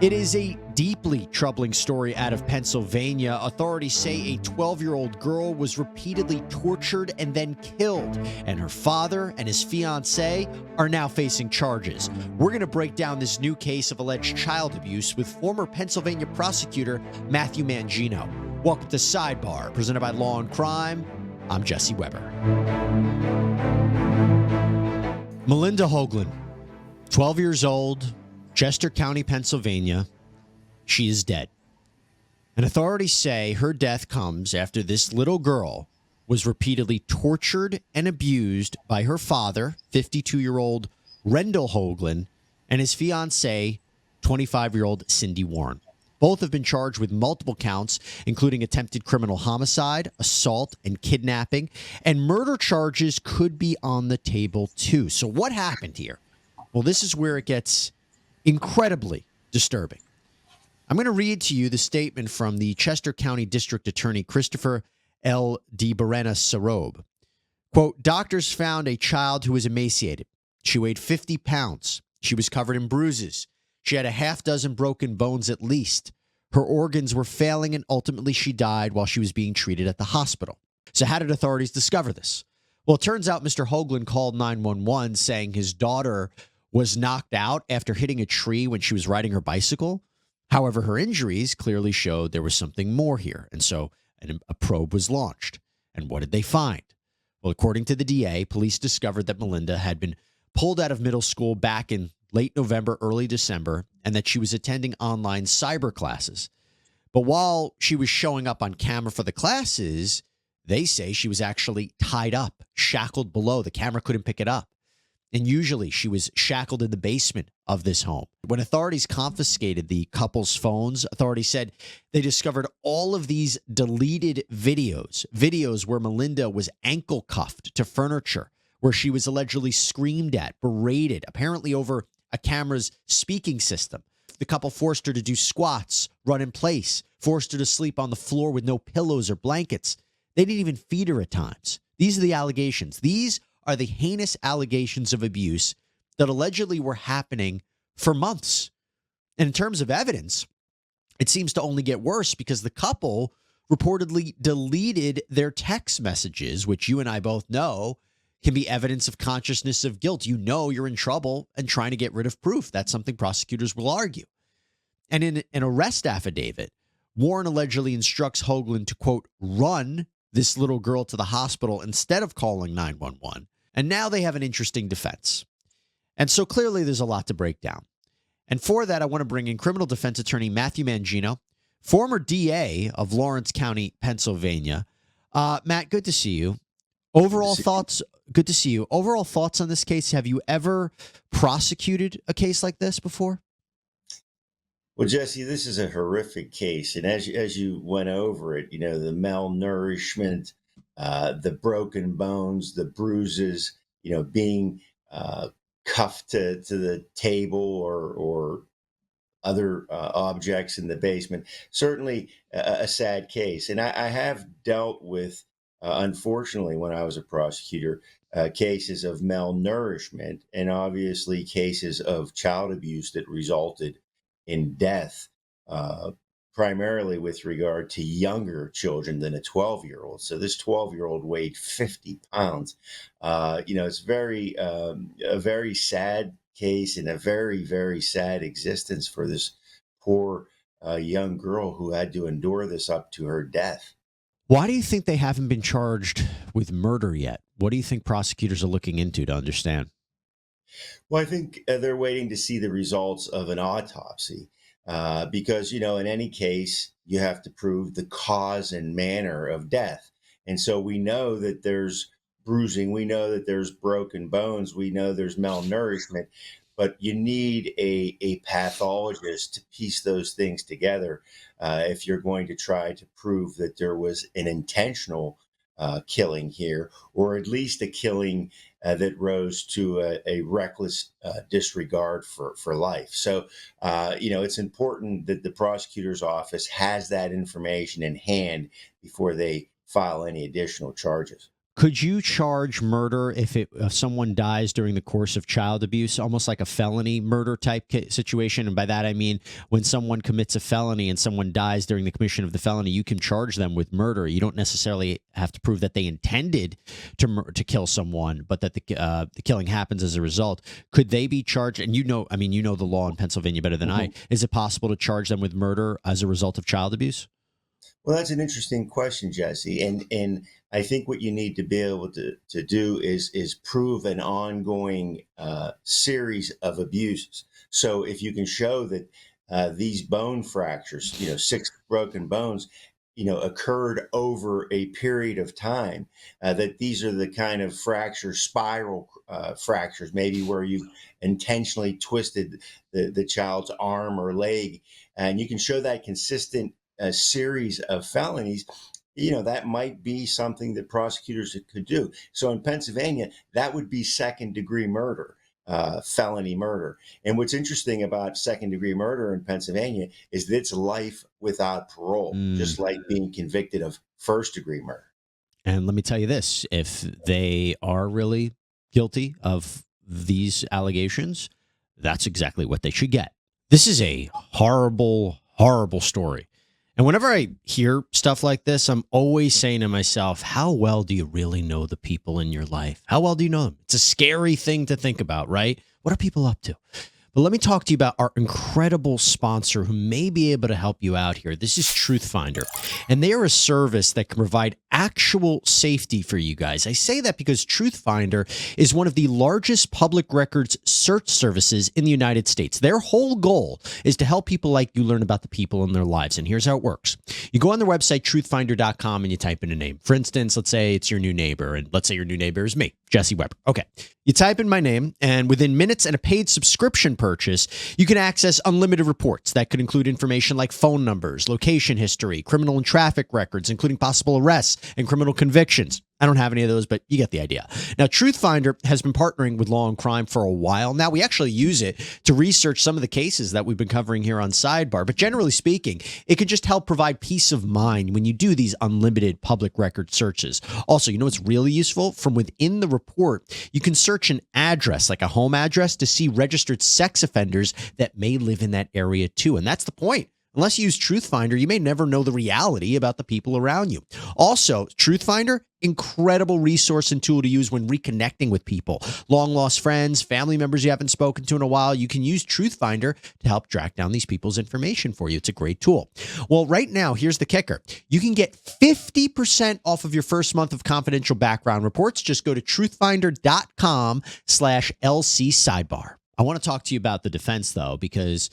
It is a deeply troubling story out of Pennsylvania. Authorities say a 12-year-old girl was repeatedly tortured and then killed, and her father and his fiancé are now facing charges. We're going to break down this new case of alleged child abuse with former Pennsylvania prosecutor Matt Mangino. Welcome to Sidebar, presented by Law&Crime. I'm Jesse Weber. Malinda Hoagland, 12 years old, Chester County, Pennsylvania. She is dead. And authorities say her death comes after this little girl was repeatedly tortured and abused by her father, 52-year-old Rendell Hoagland, and his fiancée, 25-year-old Cindy Warren. Both have been charged with multiple counts, including attempted criminal homicide, assault, and kidnapping. And murder charges could be on the table, too. So what happened here? Well, this is where it gets incredibly disturbing. I'm going to read to you the statement from the Chester County District Attorney Christopher L. DiBerena-Sarobe. Quote, doctors found a child who was emaciated. She weighed 50 pounds. She was covered in bruises. She had a half dozen broken bones at least. Her organs were failing, and ultimately she died while she was being treated at the hospital. So how did authorities discover this? Well, it turns out Mr. Hoagland called 911 saying his daughter was knocked out after hitting a tree when she was riding her bicycle. However, her injuries clearly showed there was something more here. And so a probe was launched. And what did they find? Well, according to the DA, police discovered that Malinda had been pulled out of middle school back in late November, early December, and that she was attending online cyber classes. But while she was showing up on camera for the classes, they say she was actually tied up, shackled below. The camera couldn't pick it up. And usually she was shackled in the basement of this home. When authorities confiscated the couple's phones, authorities said they discovered all of these deleted videos where Malinda was ankle cuffed to furniture, where she was allegedly screamed at, berated, apparently over a camera's speaking system. The couple forced her to do squats, run in place, forced her to sleep on the floor with no pillows or blankets. They didn't even feed her at times. These are the allegations. These are the heinous allegations of abuse that allegedly were happening for months. And in terms of evidence, it seems to only get worse because the couple reportedly deleted their text messages, which you and I both know can be evidence of consciousness of guilt. You know you're in trouble and trying to get rid of proof. That's something prosecutors will argue. And in an arrest affidavit, Warren allegedly instructs Hoagland to, quote, run this little girl to the hospital instead of calling 911. And now they have an interesting defense. And so clearly there's a lot to break down. And for that, I want to bring in criminal defense attorney Matt Mangino, former DA of Lawrence County, Pennsylvania. Matt, good to see you. Overall thoughts, good to see you. Overall thoughts on this case. Have you ever prosecuted a case like this before? Well, Jesse, this is a horrific case. And as you went over it, the malnourishment, the broken bones, the bruises, being cuffed to the table or other objects in the basement. Certainly a sad case. And I have dealt with, unfortunately, when I was a prosecutor, cases of malnourishment and obviously cases of child abuse that resulted in death, primarily with regard to younger children than a 12-year-old. So this 12-year-old weighed 50 pounds. It's a very sad case and a very, very sad existence for this poor young girl who had to endure this up to her death. Why do you think they haven't been charged with murder yet? What do you think prosecutors are looking into to understand? Well, I think they're waiting to see the results of an autopsy because, in any case, you have to prove the cause and manner of death. And so we know that there's bruising. We know that there's broken bones. We know there's malnourishment. But you need a pathologist to piece those things together if you're going to try to prove that there was an intentional killing here, or at least a killing that rose to a reckless disregard for life. So, it's important that the prosecutor's office has that information in hand before they file any additional charges. Could you charge murder if someone dies during the course of child abuse, almost like a felony murder type situation? And by that, I mean, when someone commits a felony and someone dies during the commission of the felony, you can charge them with murder. You don't necessarily have to prove that they intended to kill someone, but that the killing happens as a result. Could they be charged? And you know the law in Pennsylvania better than I. Is it possible to charge them with murder as a result of child abuse? Well, that's an interesting question, Jesse. And I think what you need to be able to do is prove an ongoing series of abuses. So if you can show that these bone fractures, 6 broken bones, occurred over a period of time, that these are the kind of fractures, spiral fractures, maybe where you intentionally twisted the child's arm or leg, and you can show that consistent series of felonies, that might be something that prosecutors could do. So in Pennsylvania, that would be second-degree murder, felony murder. And what's interesting about second-degree murder in Pennsylvania is that it's life without parole, just like being convicted of first-degree murder. And let me tell you this, if they are really guilty of these allegations, that's exactly what they should get. This is a horrible, horrible story. And whenever I hear stuff like this, I'm always saying to myself, how well do you really know the people in your life? How well do you know them? It's a scary thing to think about, right? What are people up to? But let me talk to you about our incredible sponsor who may be able to help you out here. This is Truthfinder, and they are a service that can provide actual safety for you guys. I say that because Truthfinder is one of the largest public records search services in the United States. Their whole goal is to help people like you learn about the people in their lives, and here's how it works. You go on their website, truthfinder.com, and you type in a name. For instance, let's say it's your new neighbor, and let's say your new neighbor is me, Jesse Weber. Okay. You type in my name, and within minutes and a paid subscription purchase, you can access unlimited reports that could include information like phone numbers, location history, criminal and traffic records, including possible arrests and criminal convictions. I don't have any of those, but you get the idea. Now, Truthfinder has been partnering with Law&Crime for a while now. We actually use it to research some of the cases that we've been covering here on Sidebar. But generally speaking, it can just help provide peace of mind when you do these unlimited public record searches. Also, you know what's really useful? From within the report, you can search an address, like a home address, to see registered sex offenders that may live in that area too. And that's the point. Unless you use Truthfinder, you may never know the reality about the people around you. Also, Truthfinder, incredible resource and tool to use when reconnecting with people. Long lost friends, family members you haven't spoken to in a while. You can use Truthfinder to help track down these people's information for you. It's a great tool. Well, right now, here's the kicker. You can get 50% off of your first month of confidential background reports. Just go to truthfinder.com/LC Sidebar. I want to talk to you about the defense, though, because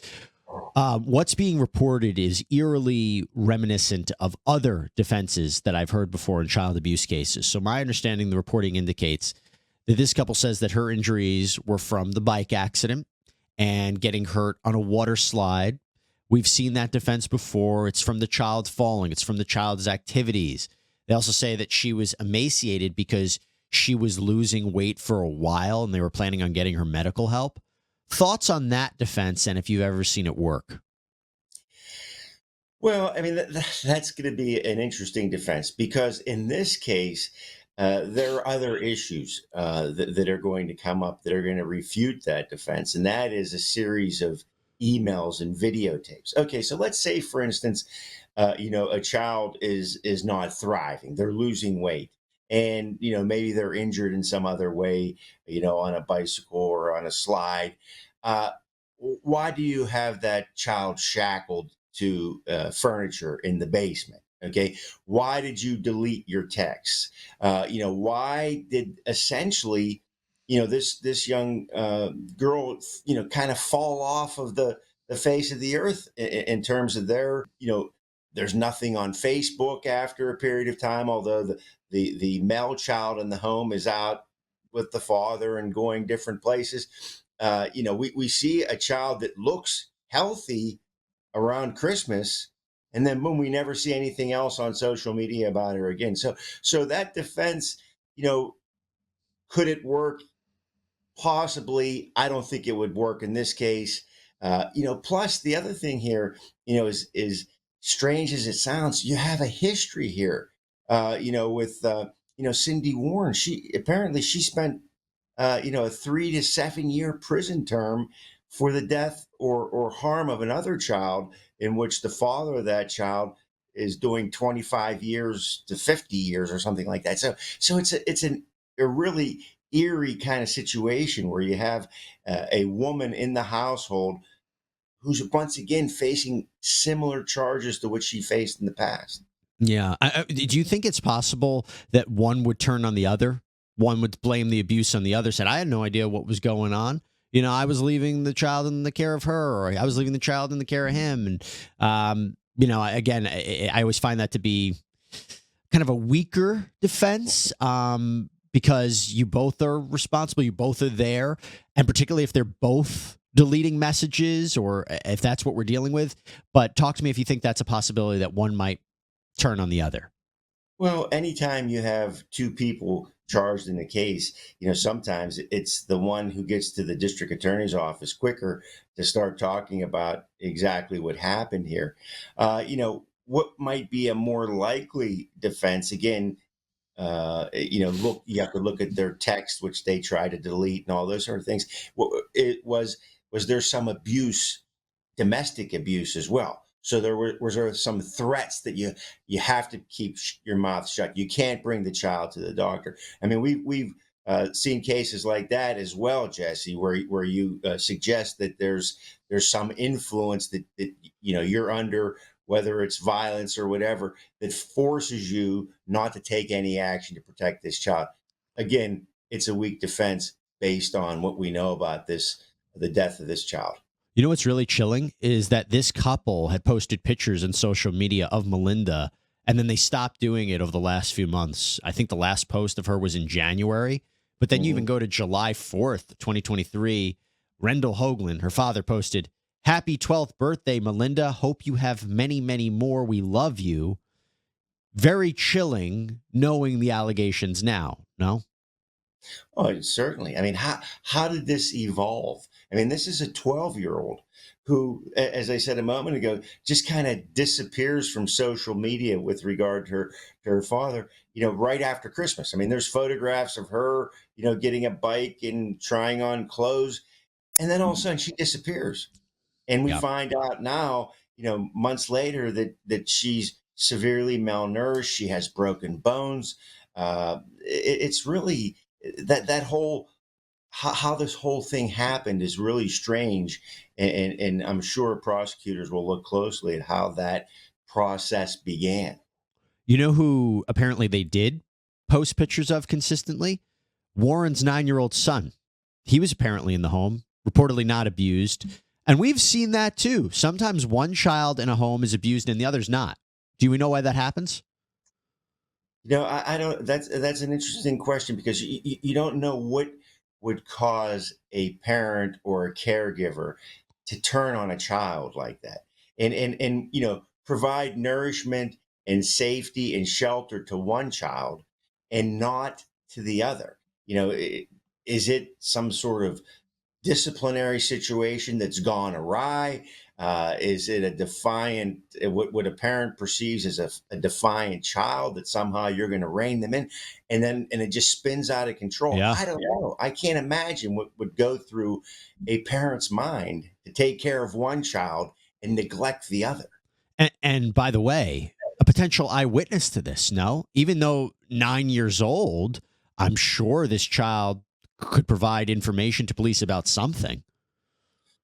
what's being reported is eerily reminiscent of other defenses that I've heard before in child abuse cases. So my understanding, the reporting indicates that this couple says that her injuries were from the bike accident and getting hurt on a water slide. We've seen that defense before. It's from the child falling. It's from the child's activities. They also say that she was emaciated because she was losing weight for a while and they were planning on getting her medical help. Thoughts on that defense, and if you've ever seen it work? Well, I mean, that's going to be an interesting defense because in this case, there are other issues that are going to come up that are going to refute that defense, and that is a series of emails and videotapes. Okay, so let's say, for instance, a child is not thriving; they're losing weight, and maybe they're injured in some other way, on a bicycle or on a slide. Uh, why do you have that child shackled to furniture in the basement? Okay, why did you delete your texts? Why did essentially, this young girl, kind of fall off of the face of the earth in terms of there's nothing on Facebook after a period of time, although the male child in the home is out with the father and going different places. We see a child that looks healthy around Christmas, and then boom, we never see anything else on social media about her again. So that defense, could it work? Possibly. I don't think it would work in this case. Plus the other thing here, is strange as it sounds, you have a history here, with Cindy Warren, she spent a 3 to 7 year prison term for the death or harm of another child, in which the father of that child is doing 25 years to 50 years or something like that. So a really eerie kind of situation where you have a woman in the household who's once again facing similar charges to what she faced in the past. Yeah. Do you think it's possible that one would turn on the other? One would blame the abuse on the other side. I had no idea what was going on. I was leaving the child in the care of her, or I was leaving the child in the care of him. And, again, I always find that to be kind of a weaker defense, because you both are responsible. You both are there. And particularly if they're both deleting messages, or if that's what we're dealing with. But talk to me if you think that's a possibility that one might turn on the other. Well, anytime you have two people charged in a case, sometimes it's the one who gets to the district attorney's office quicker to start talking about exactly what happened here. What might be a more likely defense? Again, you have to look at their text, which they try to delete, and all those sort of things. It was there some abuse, domestic abuse as well? So there some threats that you have to keep your mouth shut. You can't bring the child to the doctor. I mean, we've seen cases like that as well, Jesse, where you suggest that there's some influence that you're under, whether it's violence or whatever, that forces you not to take any action to protect this child. Again, it's a weak defense based on what we know about the death of this child. You know what's really chilling is that this couple had posted pictures on social media of Malinda, and then they stopped doing it over the last few months. I think the last post of her was in January, but then you even go to July 4th, 2023. Rendell Hoagland, her father, posted, "Happy 12th birthday, Malinda. Hope you have many, many more. We love you." Very chilling knowing the allegations now, no? Oh, certainly. I mean, how did this evolve? I mean, this is a 12-year-old who, as I said a moment ago, just kind of disappears from social media with regard to her father, right after Christmas. I mean, there's photographs of her, getting a bike and trying on clothes, and then all of a sudden she disappears. And we Yeah. find out now, months later, that she's severely malnourished. She has broken bones. It's really that whole how this whole thing happened is really strange, and I'm sure prosecutors will look closely at how that process began. You know who apparently they did post pictures of consistently? Warren's 9-year-old son. He was apparently in the home, reportedly not abused. And we've seen that too. Sometimes one child in a home is abused and the other's not. Do we know why that happens? I don't. That's an interesting question, because you don't know what would cause a parent or a caregiver to turn on a child like that, and provide nourishment and safety and shelter to one child and not to the other. Is it some sort of disciplinary situation that's gone awry? Is it a defiant, what a parent perceives as a defiant child, that somehow you're going to rein them in, and it just spins out of control? Yeah. I don't know. I can't imagine what would go through a parent's mind to take care of one child and neglect the other. And by the way, a potential eyewitness to this, no? Even though 9 years old, I'm sure this child could provide information to police about something.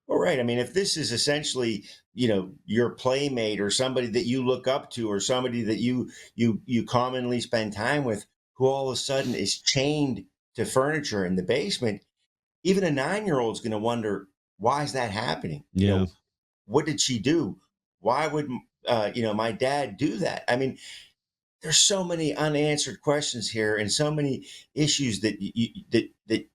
Well, right. I mean, if this is essentially, your playmate or somebody that you look up to, or somebody that you commonly spend time with, who all of a sudden is chained to furniture in the basement, even a 9-year-old is going to wonder, why is that happening? Yeah. What did she do? Why would my dad do that? I mean, there's so many unanswered questions here, and so many issues that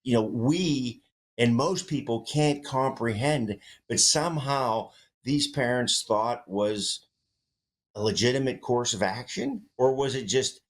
we and most people can't comprehend, but somehow these parents thought was a legitimate course of action, or was it just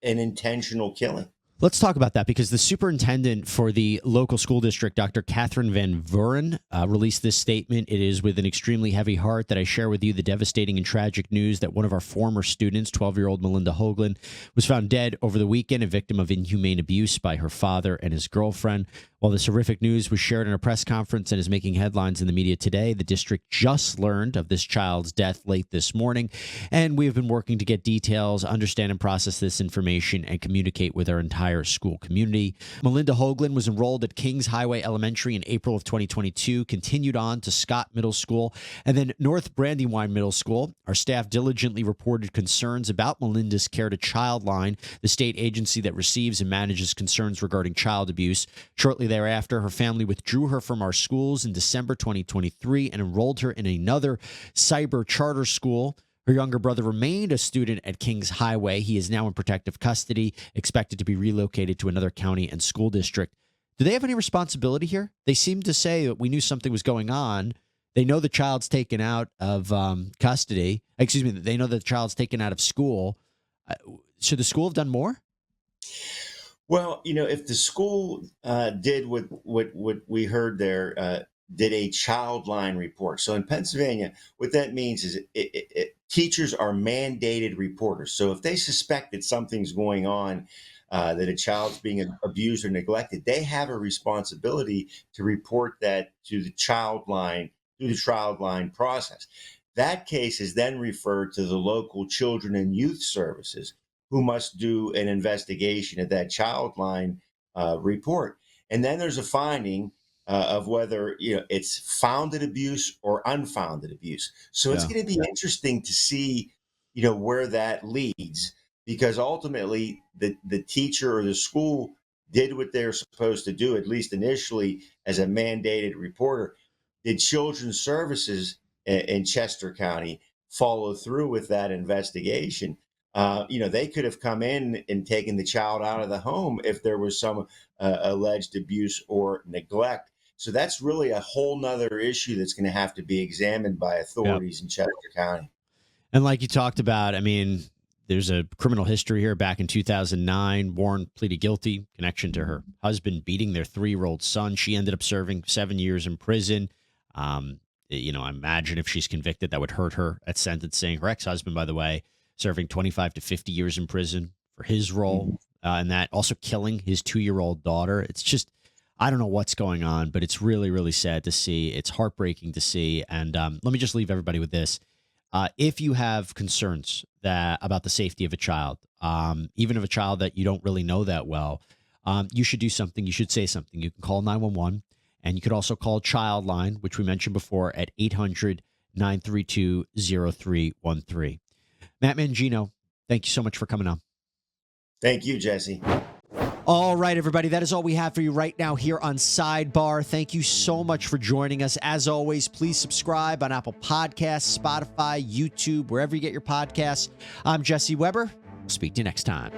an intentional killing? Let's talk about that because the superintendent for the local school district, Dr. Catherine Van Vuren, released this statement. It is with an extremely heavy heart that I share with you the devastating and tragic news that one of our former students, 12-year-old Malinda Hoagland, was found dead over the weekend, a victim of inhumane abuse by her father and his girlfriend. While this horrific news was shared in a press conference and is making headlines in the media today, the district just learned of this child's death late this morning, and we have been working to get details, understand and process this information, and communicate with our entire school community. Malinda Hoagland was enrolled at Kings Highway Elementary in April of 2022, continued on to Scott Middle School, and then North Brandywine Middle School. Our staff diligently reported concerns about Malinda's Care to Child line, the state agency that receives and manages concerns regarding child abuse. Shortly thereafter, her family withdrew her from our schools in December 2023 and enrolled her in another cyber charter school. Her younger brother remained a student at Kings Highway. He is now in protective custody, expected to be relocated to another county and school district. Do they have any responsibility here? They seem to say that we knew something was going on. They know the child's taken out of custody. Excuse me, they know the child's taken out of school. Should the school have done more? Well, if the school did what we heard there, did a child line report. So in Pennsylvania, what that means is teachers are mandated reporters. So if they suspect that something's going on, that a child's being abused or neglected, they have a responsibility to report that to the child line through the child line process. That case is then referred to the local children and youth services, who must do an investigation at that child line report. And then there's a finding of whether it's founded abuse or unfounded abuse. So it's going to be interesting to see where that leads, because ultimately the teacher or the school did what they're supposed to do, at least initially, as a mandated reporter. Did Children's Services in Chester County follow through with that investigation? They could have come in and taken the child out of the home if there was some alleged abuse or neglect. So that's really a whole nother issue that's going to have to be examined by authorities in Chester County. And like you talked about, I mean, there's a criminal history here. Back in 2009, Warren pleaded guilty, connection to her husband beating their 3-year-old son. She ended up serving 7 years in prison. I imagine if she's convicted, that would hurt her at sentencing. Her ex-husband, by the way, serving 25 to 50 years in prison for his role in that, also killing his 2-year-old daughter. It's just, I don't know what's going on, but it's really, really sad to see. It's heartbreaking to see. And let me just leave everybody with this. If you have concerns about the safety of a child, even of a child that you don't really know that well, you should do something. You should say something. You can call 911, and you could also call Childline, which we mentioned before, at 800-932-0313. Matt Mangino, thank you so much for coming on. Thank you, Jesse. All right, everybody, that is all we have for you right now here on Sidebar. Thank you so much for joining us. As always, please subscribe on Apple Podcasts, Spotify, YouTube, wherever you get your podcasts. I'm Jesse Weber. We'll speak to you next time.